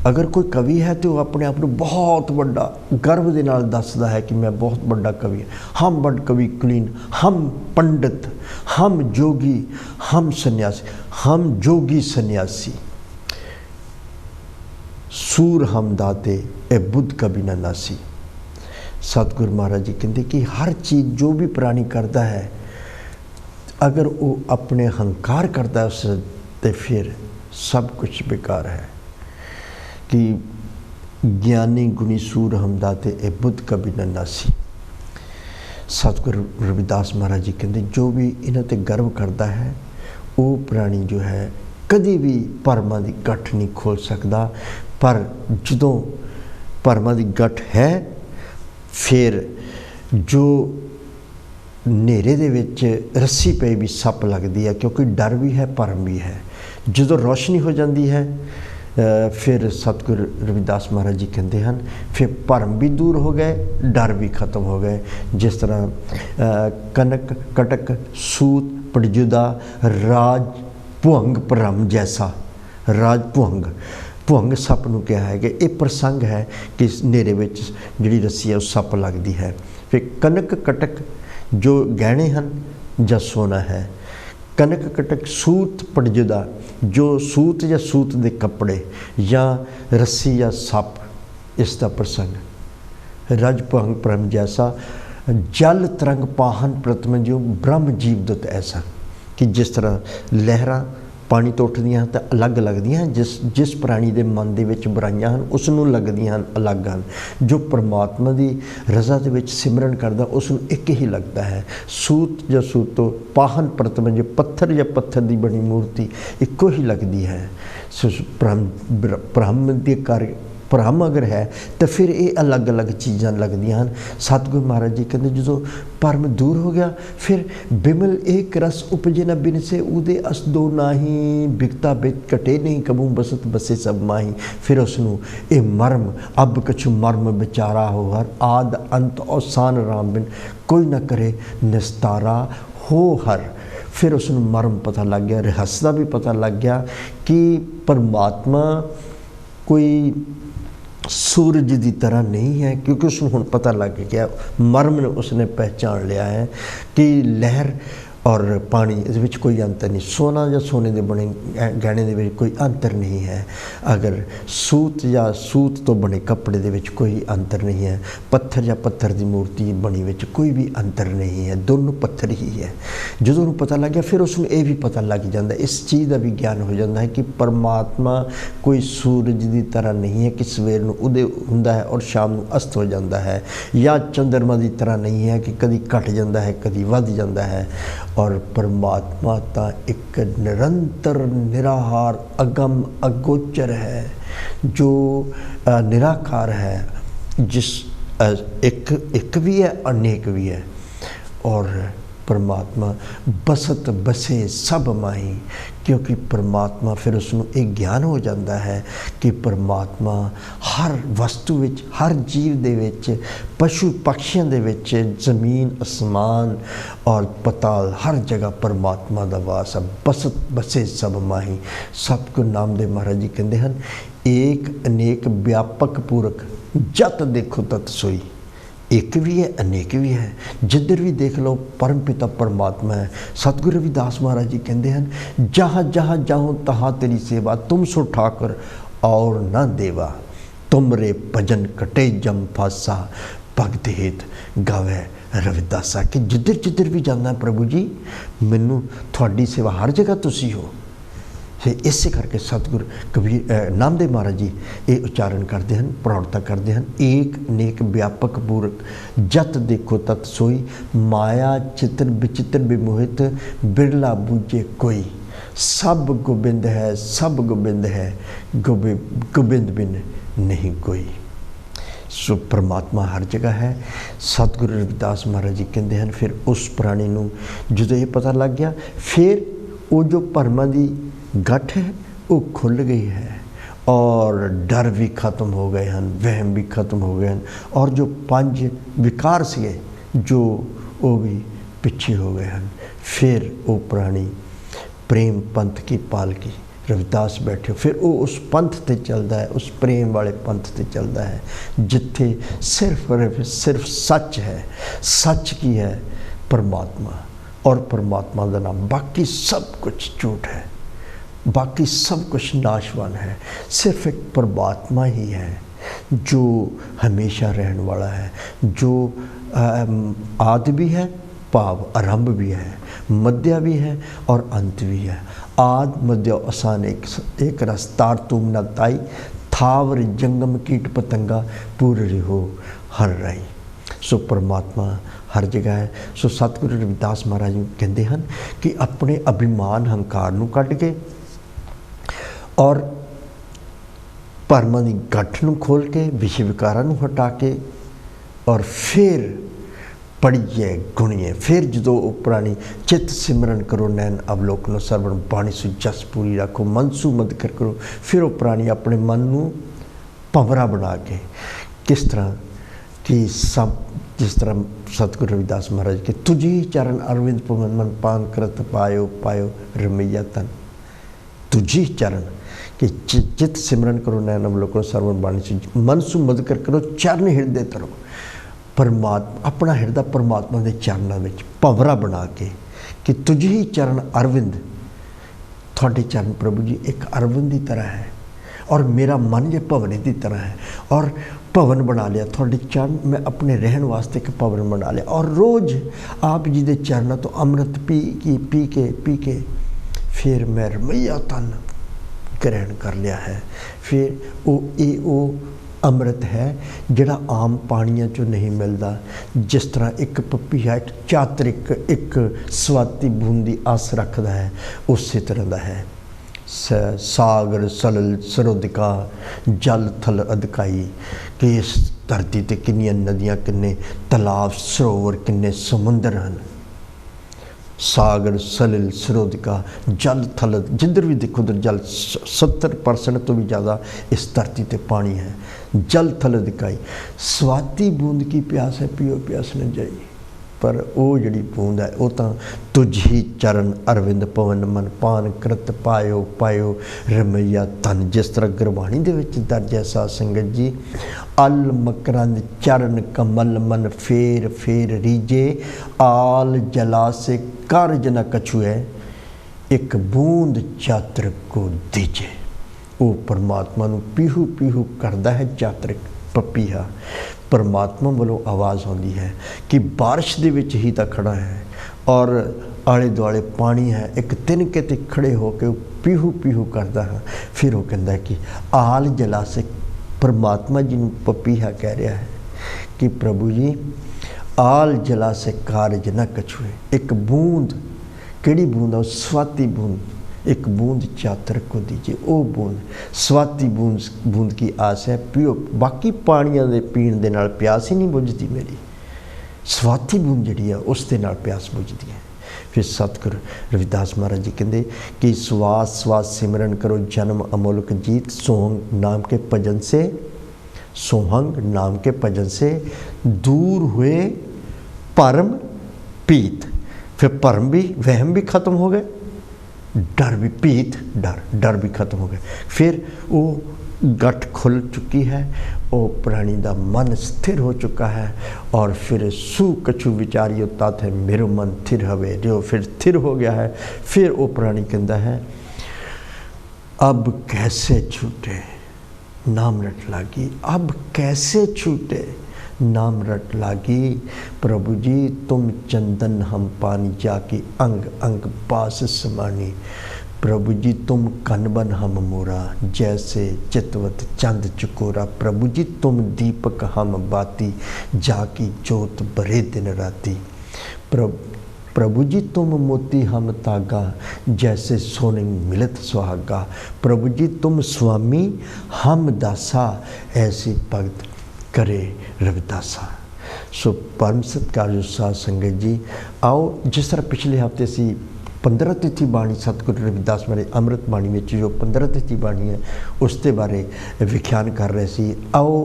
अगर कोई कवि है तो अपने आप को बहुत बड़ा गर्व के नाल दसदा है कि मैं बहुत बड़ा कवि, हम बड़ कवि कुलीन, हम पंडित, हम जोगी, हम सन्यासी, हम जोगी सन्यासी, सूर हम दाते ए बुद्ध कभी न नासी। सतगुरु महाराज जी कहते कि हर चीज़ जो भी प्राणी करता है अगर वो अपने अहंकार करता है उससे तो फिर सब कुछ बेकार है। कि ज्ञानी गुणी सूर हम दाते ए बुद्ध कभी न नासी। सतगुरु रविदास महाराज जी कहते जो भी इन्हां ते गर्व करता है वो प्राणी जो है कभी भी भरमा की गठ नहीं खोल सकता। पर जदों भरमा की गठ है फिर जो नेरे दे विच रस्सी पे भी सप लगती है, क्योंकि डर भी है भरम भी है। जदों रोशनी हो जाती है फिर सतगुरु रविदास महाराज जी कहते हैं फिर भरम भी दूर हो गए, डर भी खत्म हो गए। जिस तरह कनक कटक सूत पड़जुदा राज भुअंग भरम जैसा, राज भुअंग सप नूं कहा है कि यह प्रसंग है कि नेरे विच जिहड़ी रस्सी है उस सप लगती है। फिर कनक कटक जो गहने हैं या सोना है, कनक कटक सूत पड़जुदा जो सूत या सूत के कपड़े या रस्सी या सप, इसका प्रसंग रज भंग परम जैसा जल तरंग पाहन प्रतम जो ब्रह्म जीवदत्त ऐसा। कि जिस तरह लहरां पानी तो उठदियां तो अलग लगदियां, जिस प्राणी के मन के विच बुराइयां हैं उसनूं लगदियां अलग हैं, जो परमात्मा की रज़ा दे विच सिमरन करदा उसनूं एक ही लगता है। सूत या सूतो पाहन प्रतम जो पत्थर या पत्थर की बनी मूर्ति इक्को ही लगती है। ब्रह्म के ਭਰਮ ਅਗਰ ਹੈ ਤਾਂ ਫਿਰ ਇਹ ਅਲੱਗ-ਅਲੱਗ ਚੀਜ਼ਾਂ ਲੱਗਦੀਆਂ ਹਨ। ਸਤਿਗੁਰੂ ਮਹਾਰਾਜ ਜੀ ਕਹਿੰਦੇ ਜਦੋਂ ਭਰਮ ਦੂਰ ਹੋ ਗਿਆ ਫਿਰ ਬਿਮਲ ਏਕ ਰਸ ਉਪਜੇ ਨ ਬਿਨ ਸੇ ਉਹਦੇ ਅਸ ਦੋ ਨਾਹੀ ਬਿਕਤਾ ਬਿਕ ਘਟੇ ਨਹੀਂ ਕਬੂ ਬਸਤ ਬਸੇ ਸਭ ਮਾਹੀ। ਫਿਰ ਉਸ ਨੂੰ ਇਹ ਮਰਮ ਅਬ ਕਛੁ ਮਰਮ ਵਿਚਾਰਾ ਹੋ ਹਰ ਆਦ ਅੰਤ ਔਸਾਨ ਰਾਮ ਬਿਨ ਕੋਈ ਨਾ ਕਰੇ ਨਿਸਤਾਰਾ ਹੋ ਹਰ। ਫਿਰ ਉਸ ਨੂੰ ਮਰਮ ਪਤਾ ਲੱਗ ਗਿਆ, ਰਹੱਸ ਦਾ ਵੀ ਪਤਾ ਲੱਗ ਗਿਆ ਕਿ ਪਰਮਾਤਮਾ ਕੋਈ सूरज की तरह नहीं है, क्योंकि उसको हुण पता लग गया, मर्म ने उसने पहचान लिया है कि लहर और पानी इस विच कोई अंतर नहीं, सोना या सोने के बने गहने दे विच कोई अंतर नहीं है, अगर सूत या सूत तो बने कपड़े दे विच कोई अंतर नहीं है, पत्थर या पत्थर की मूर्ति बनी विच कोई भी अंतर नहीं है, दोनों पत्थर ही है। जो उन्होंने पता लग गया फिर उसको ये भी पता लग जाता है, इस चीज़ का भी ज्ञान हो जाता है कि परमात्मा कोई सूरज की तरह नहीं है कि सवेर को उदय होंदा है और शाम को अस्त हो जाता है, या चंद्रमा की तरह नहीं है कि कभी घट जाता है कभी वध जाता है। और परमात्मा तो एक निरंतर निराहार अगम अगोचर है, जो निराकार है, जिस एक भी है अनेक भी है। और परमात्मा बसत बसे सब माही, क्योंकि परमात्मा फिर उसनों एक ज्ञान हो जाता है कि परमात्मा हर वस्तु विच, हर जीव दे विच, पशु पक्षियों दे विच, जमीन आसमान और पताल हर जगह परमात्मा दा वास है। बसत बसे सब माही। सतगुरु नामदेव महाराज जी कहते हैं एक अनेक व्यापक पूरक जत देखो तत सोई। एक भी है अनेक भी है, जिधर भी देख लो परम पिता परमात्मा है। सतगुरु रविदास महाराज जी कहते हैं जहाँ जहाँ जाऊँ तहाँ तेरी सेवा, तुम सो ठाकर और न देवा, तुमरे भजन कटे जम फासा, भगत हेत गावे रविदासा। कि जिधर जिधर भी जाना प्रभु जी मैनू थोड़ी सेवा हर जगह तुसी हो। फिर इसे करके सतगुरु कबीर नामदेव महाराज जी ये उच्चारण करते हैं, प्रौढ़ता करते हैं एक नेक व्यापक पूरक जत देखो तत सोई, माया चित्र विचित्र विमोहित बिरला बूझे कोई, सब गोबिंद है सब गोबिंद है, गोबिंद बिन नहीं कोई। सो परमात्मा हर जगह है। सतगुरु रविदास महाराज जी कहते हैं फिर उस प्राणी नूं जो ये पता लग गया, फिर वो जो भरमा की गठ है वो खुल गई है और डर भी खत्म हो गए हैं, वहम भी खत्म हो गए हैं, और जो पंज विकार से जो वो भी पीछे हो गए हैं। फिर वो प्राणी प्रेम पंथ की पालकी रविदास बैठे, फिर वो उस पंथ ते चलता है, उस प्रेम वाले पंथ ते चलता है जिथे सिर्फ सच है। सच की है परमात्मा, और परमात्मा का नाम, बाकी सब कुछ झूठ है, बाकी सब कुछ नाशवान है। सिर्फ एक परमात्मा ही है जो हमेशा रहने वाला है, जो आदि भी है, भाव आरंभ भी है, मध्य भी है और अंत भी है। आद मध्य असान एक रस तार तुम न ताई, थावर जंगम कीट पतंगा पूर रिहो हर राई। सो परमात्मा हर जगह है। सो सतगुरु रविदास महाराज कहते हैं कि अपने अभिमान हंकार नूं कढ के और भरमा की गठ नूं खोल के, विषय विकारां नूं हटा के, और फिर पढ़िए गुणिए, फिर जो पुरानी चित सिमरन करो नैन अवलोकनो सरवण बाणी सु जस पूरी रखो, मन सु मद कर करो। फिर वो प्राणी अपने मन नूं भंवरा बना के, किस तरह कि सब जिस तरह सतगुरु रविदास महाराज के तुझी चरण अरविंद पवन मन पान करत पायो पायो रमैया तन। तुझी चरण कि चित सिमरन करो नैन अवलोकनो सरवण बाणी सु मन सु मद कर करो, चरण हृदय तरो। परमात्मा अपना हृदय परमात्मा के चरणों में भंवरा बना के कि तुझे ही चरण अरविंद, थोड़े चरण प्रभु जी एक अरविंद की तरह है और मेरा मन ये भवन की तरह है, और भवन बना लिया थोड़े चरण, मैं अपने रहन वास्ते एक भवन बना लिया, और रोज़ आप जी के चरणों तो अमृत पी के फिर मैं रमैया तन ग्रहण कर लिया है। फिर वो अमृत है जिहड़ा आम पानियों चों नहीं मिलता, जिस तरह एक पपीहा एक चातरिक एक स्वाति बूंदी आस रखता है, उस तरह का है। सागर सलल सरोदिका जल थल अधकाई, कि इस धरती ते किन्नियां नदियां, किन्ने तलाब, सरोवर, किन्ने समुंदर हैं। सागर सलिल सरोदिका जल थल, जिधर भी देखो उधर जल, 70% तो भी ज़्यादा इस धरती ते पानी है। जल थल दिखाई, स्वाति बूंद की प्यास है, पियो प्यास न जाई। पर वो जड़ी बूंद है वो तो तुझ ही चरण अरविंद पवन मन पान कृत पायो पायो रमैया तन। जिस तरह गुरबाणी दे विच दर्ज है साध संगत जी, अल मकरंद चरण कमल मन फेर फेर रीजे, आल जला से कारज न कछु है, एक बूंद चात्र को दीजे। वो परमात्मा नूं पीहू पीहू करदा है चातरिक पपीहा। परमात्मा वालों आवाज़ आती है कि बारिश दे विच ही तो खड़ा है और आले दुआले पानी है, एक तिनके ते खड़े होकर पीहू पीहू करता है। फिर वो कहता है कि आल जला से, परमात्मा जी नूं पपीहा कह रहा है कि प्रभु जी आल जला से कारज न कछुए, एक बूंद, केड़ी बूंद है? स्वाति बूंद, एक बूंद चातर को दीजिए। वो बूंद स्वाति बूंद की आस है, पियो। बाकी पानियां दे पीण दे नाल प्यास ही नहीं बुझदी मेरी, स्वाति बूंद जिहड़ी है उस दे नाल प्यास बुझदी है। फिर सतगुरु रविदास महाराज जी कहते कि स्वास स्वास सिमरन करो जन्म अमोलक जीत, सोहंग नाम के भजन से, सोहंग नाम के भजन से दूर हुए परम पीत। फिर भरम भी, वहम भी खत्म हो गए, डर भी, पीत डर भी खत्म हो गया। फिर वो गठ खुल चुकी है, वो प्राणी का मन स्थिर हो चुका है। और फिर सू कछु विचारियो तात है मेरो मन थिर हवे, जो फिर स्थिर हो गया है। फिर वो प्राणी कहता है अब कैसे छूटे नाम रट लागी, अब कैसे छूटे नाम रट लागी। प्रभु जी तुम चंदन हम पानी, जाके अंग अंग पास समानी। प्रभु जी तुम कनबन हम मोरा, जैसे चितवत चंद चकोरा। प्रभु जी तुम दीपक हम बाती, जाकी जोत बरे दिन राती। प्रभु जी तुम मोती हम तागा, जैसे सोने मिलत सुहागा। प्रभु जी तुम स्वामी हम दासा, ऐसी भगत करे रविदासा। सो परम सत्कार साध संगत जी, आओ जिस तरह पिछले हफ्ते से 15 तिथि बाणी सतगुरु रविदास महाराज अमृत बाणी में जो 15 तिथि बाणी है उसके बारे विख्यान कर रहे सी। आओ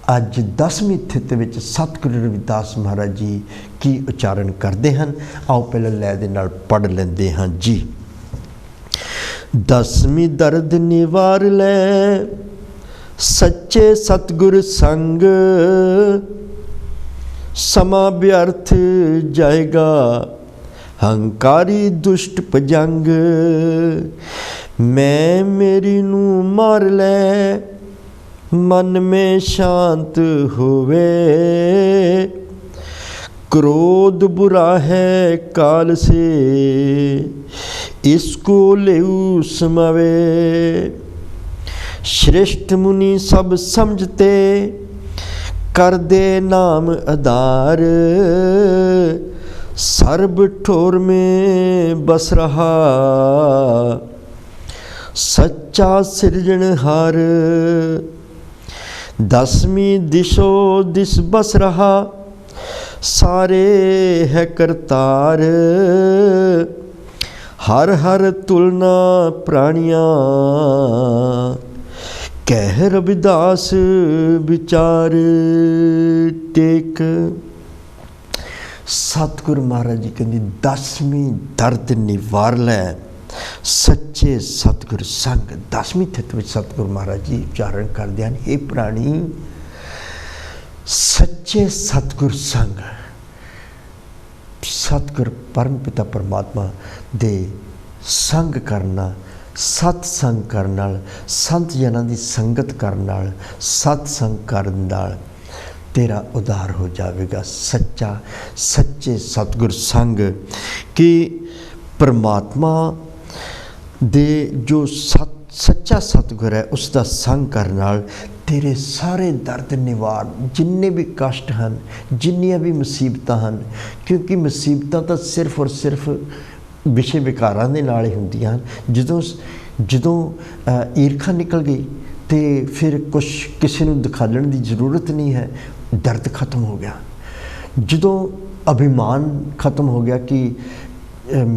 अज 10वीं तिथि में सतगुरु रविदास महाराज जी की उच्चारण करते हैं। आओ पहले लय दे नाल पढ़ लेंदे हाँ जी। 10वीं दर्द निवार ले सच्चे सतगुर संग, समा व्यर्थ जाएगा हंकारी दुष्ट पजंग। मैं मेरी नू मार ले मन में शांत होवे, क्रोध बुरा है काल से इसको लेऊ समावे। श्रेष्ठ मुनि सब समझते कर दे नाम आधार, सर्ब ठोर में बस रहा सच्चा सृजनहार। 10वीं दिशो दिस बस रहा सारे है करतार। हर हर तुलना प्राणियां कह रविदास विचार टेक। सतगुरु महाराज जी कहते 10वीं दर्द निवार लै सच्चे सतगुर संग। 10वीं तिथि में सतगुरु महाराज जी उच्चारण करते हैं, हे प्राणी सच्चे सतगुर संग, सतगुर परम पिता परमात्मा दे संग करना, सतसंग करन नाल, संत जनां दी संगत करन नाल, सतसंग करन नाल तेरा उद्धार हो जाएगा। सच्चा सच्चे सतगुर संग कि परमात्मा दे जो सच्चा सतगुर है उसका संग करन नाल तेरे सारे दर्द निवार, जिन्ने भी कष्ट हैं, जिन्नियां भी मुसीबतां हैं, क्योंकि मुसीबतां तो सिर्फ और सिर्फ विषय विकारां दे नाल ही हुंदियां। जदों ਜਦੋਂ ਈਰਖਾ ਨਿਕਲ ਗਈ तो फिर कुछ किसी को दिखाने की जरूरत नहीं है, दर्द खत्म हो गया। जो अभिमान खत्म हो गया कि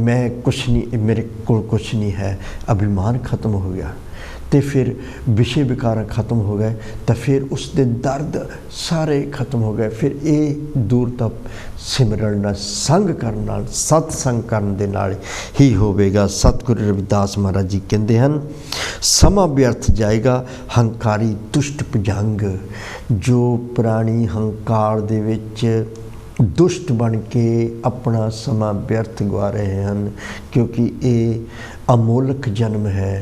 मैं कुछ नहीं, मेरे को कुछ नहीं है, अभिमान खत्म हो गया, तो फिर विषय विकार खत्म हो गए, तो फिर उसके दर्द सारे खत्म हो गए। फिर ये दूर तक सिमरन नाल संग करन नाल सत्संग करन दे नाल ही होवेगा। सतगुरु रविदास महाराज जी कहते हैं, समा व्यर्थ जाएगा हंकारी दुष्ट भुजंग। जो प्राणी हंकार दे विच दुष्ट बन के अपना समा व्यर्थ गवा रहे हैं, क्योंकि ये अमोलक जन्म है,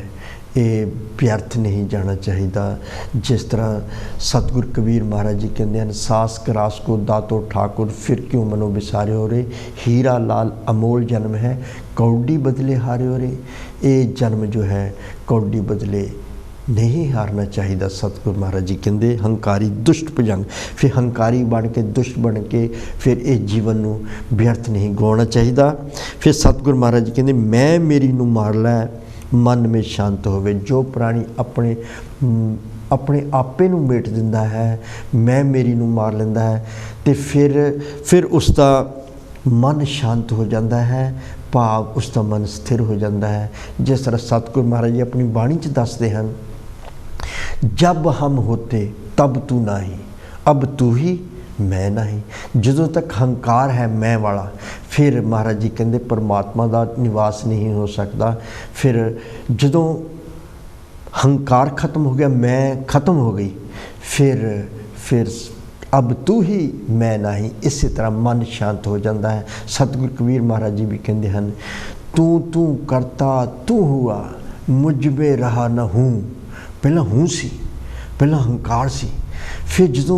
ये व्यर्थ नहीं जाना चाहिए। जिस तरह सतगुरु कबीर महाराज जी कहते हैं, सास करास को दातो ठाकुर फिर क्यों मनो बिसारे हो रे, हीरा लाल अमोल जन्म है कौडी बदले हारे हो रे। ये जन्म जो है कौडी बदले नहीं हारना चाहिए। सतगुरु महाराज जी कहते हंकारी दुष्ट भुजंग, फिर हंकारी बन के दुष्ट बन के फिर ये जीवन नू व्यर्थ नहीं गवाना चाहिए। फिर सतगुरु महाराज जी कहते मैं मेरी नू मार लै मन में शांत होवे। जो प्राणी अपने अपने आपे नू मेट दिंदा है, मैं मेरी नू मार लेंदा है, तो फिर उसका मन शांत हो जाता है, भाव उसका मन स्थिर हो जाता है। जिस तरह सतगुरु महाराज जी अपनी बाणी च दसते हैं, जब हम होते तब तू नहीं, अब तू ही मैं नहीं। जो तक हंकार है मैं वाला, फिर महाराज जी कहते परमात्मा का निवास नहीं हो सकता। फिर जो हंकार खत्म हो गया, मैं खत्म हो गई, फिर अब तू ही मैं नहीं, इसी तरह मन शांत हो जाता है। सतगुरु कबीर महाराज जी भी कहते हैं, तू तू करता तू हुआ, मुझ में रहा न हूँ। पहला हूँ सी, पहला हंकार सी, फिर जो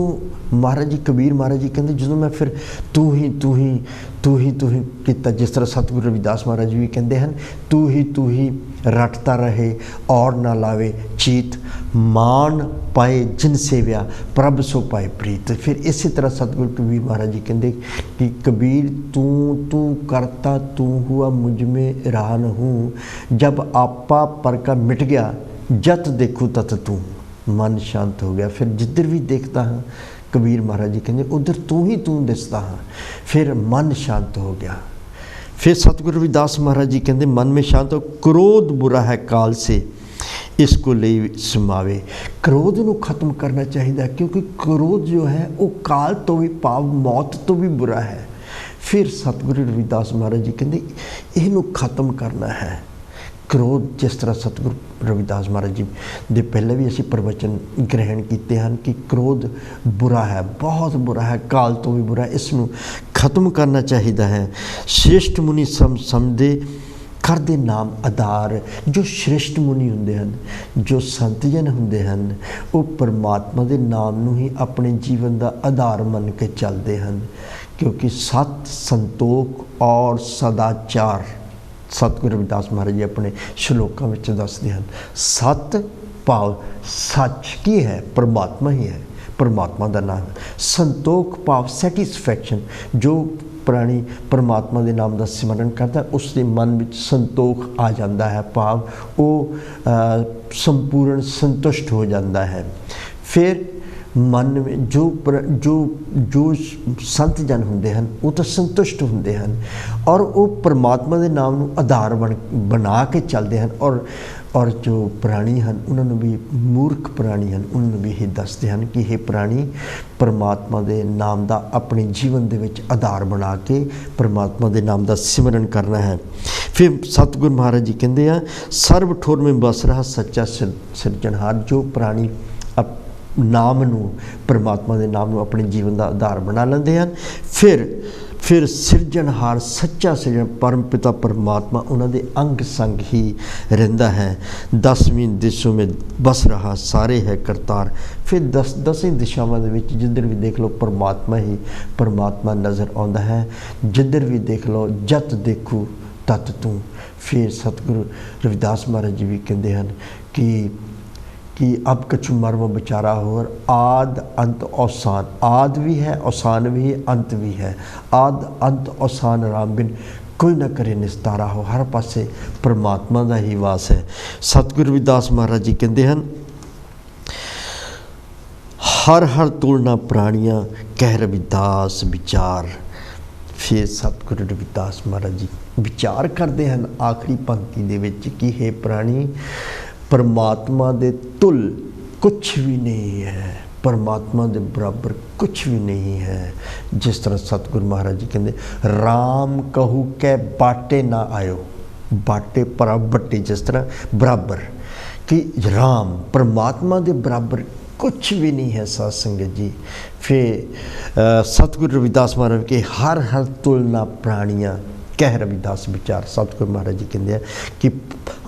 महाराज जी कबीर महाराज जी कहते जो मैं फिर तू ही किया। जिस तरह सतगुरु रविदास महाराज जी भी कहते हैं, तू ही रटता रहे और ना लावे चीत, मान पाए जिन सेव्या प्रभ सो पाए प्रीत। फिर इसी तरह सतगुरु कबीर महाराज जी कहते कि कबीर तू करता तू हुआ, मुझ में रहा न हूँ। जब आपा पर का मिट गया, जत देखूँ तत तू, मन शांत हो गया। फिर जिधर भी देखता हाँ, कबीर महाराज जी कहते उधर तू ही तू दिसता हाँ, फिर मन शांत हो गया। फिर सतगुरु रविदास महाराज जी कहते मन में शांत हो, क्रोध बुरा है काल से इसको ले समावे। क्रोध को खत्म करना चाहिए, क्योंकि क्रोध जो है वो काल तो भी पाव मौत तो भी बुरा है। फिर सतगुरु रविदास महाराज जी कहते इनू खत्म करना है क्रोध। जिस तरह सतगुरु रविदास महाराज जी दे पहले भी असी प्रवचन ग्रहण किए हैं कि क्रोध बुरा है, बहुत बुरा है, काल तो भी बुरा है, इसनू खत्म करना चाहिए है। श्रेष्ठ मुनि समझे कर दे नाम आधार। जो श्रेष्ठ मुनि होंदे हैं, जो संत जन होंदे हैं, वो परमात्मा के नाम नू ही अपने जीवन का आधार मन के चलते हैं, क्योंकि सत संतोख और सदाचार सतगुरु रविदास महाराज जी अपने श्लोकों में दसते हैं। सत भाव सच की है, परमात्मा ही है, परमात्मा का नाम। संतोख भाव सैटिस्फैक्शन, जो प्राणी परमात्मा के नाम का सिमरन करता है उसके मन में संतोख आ जाता है, भाव वो संपूर्ण संतुष्ट हो जाता है। फिर मन में जो संत जन होंदे हैं वो तो संतुष्ट होंदे हैं और वो परमात्मा के नाम को आधार बना के चलते हैं। और जो प्राणी हैं उन्होंने भी, मूर्ख प्राणी हैं उन्होंने भी ये दसते हैं कि ये प्राणी परमात्मा के नाम का अपने जीवन के विच आधार बना के परमात्मा के नाम का सिमरन करना है। फिर सतगुरु महाराज जी कहते हैं, सर्व ठोर में बस रहा सच्चा सिरजनहार। जो प्राणी नाम नू, परमात्मा के नाम नू अपने जीवन का आधार बना लेंदे हैं, फिर सिरजनहार सच्चा सिरजन परम पिता परमात्मा उन्होंने अंग संग ही रहिंदा है। 10वीं दिशों में बस रहा सारे है करतार। फिर 10 दिशावां दे विच जिधर भी देख लो परमात्मा ही परमात्मा नज़र आता है, जिधर भी देख लो जत देखू तत तू। फिर सतगुरु रविदास महाराज जी भी कहते हैं कि अब कछु मर्म बेचारा हो, आद अंत औसान। आद भी है, औसान भी है, अंत भी है। आद अंत औसान राम बिन कोई ना करे निस्तारा हो, हर पासे परमात्मा का ही वास है। सतगुरु रविदास महाराज जी कहते हैं, हर हर तुलना प्राणियां कह रविदास विचार। फिर सतगुरु रविदास महाराज जी विचार करते हैं आखिरी पंक्ति दे विच कि हे प्राणी, परमात्मा दे तुल कुछ भी नहीं है, परमात्मा के बराबर कुछ भी नहीं है। जिस तरह सतगुरु महाराज जी कहते, राम कहू कै बाटे ना आयो, बाटे पर बट्टे, जिस तरह बराबर कि राम परमात्मा के बराबर कुछ भी नहीं है। साध संगत जी, फिर सतगुरु रविदास महाराज के हर हर तुलना प्राणियां कह रविदास विचार। सतगुरु महाराज जी कहते हैं कि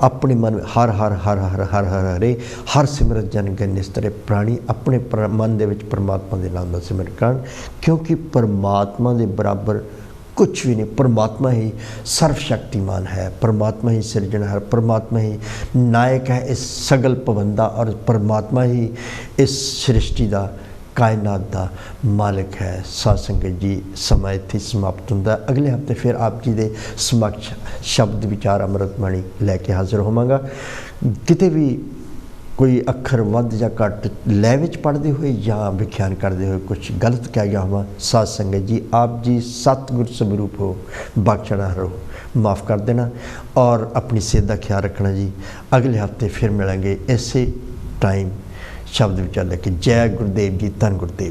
अपने मन में हर हर हर हर हर हर हरे हर सिमरत जन गए निस्तरे। प्राणी अपने मन के परमात्मा के नाम का सिमरन करन, क्योंकि परमात्मा के बराबर कुछ भी नहीं। परमात्मा ही सर्वशक्तिमान है, परमात्मा ही सिरजनहार, परमात्मा ही नायक है इस सगल पवंदा, और परमात्मा ही इस सृष्टि का कायनात का मालिक है। साध संगत जी, समा इत्थे समाप्त होंदा। अगले हफ्ते फिर आप जी के समक्ष शब्द विचार अमृत बाणी लैके हाजिर होवांगा। किते भी कोई अखर वध या घट लै विच पढ़ते हुए या विख्यान करते हुए कुछ गलत कह गया हुआ, साध संगत जी आप जी सतगुर स्वरूप हो, बख्शना हो, माफ़ कर देना और अपनी सेहत का ख्याल रखना जी। अगले हफ्ते फिर मिलेंगे इसे टाइम शब्द विचार लेके। जय गुरुदेव जी, धन गुरुदेव।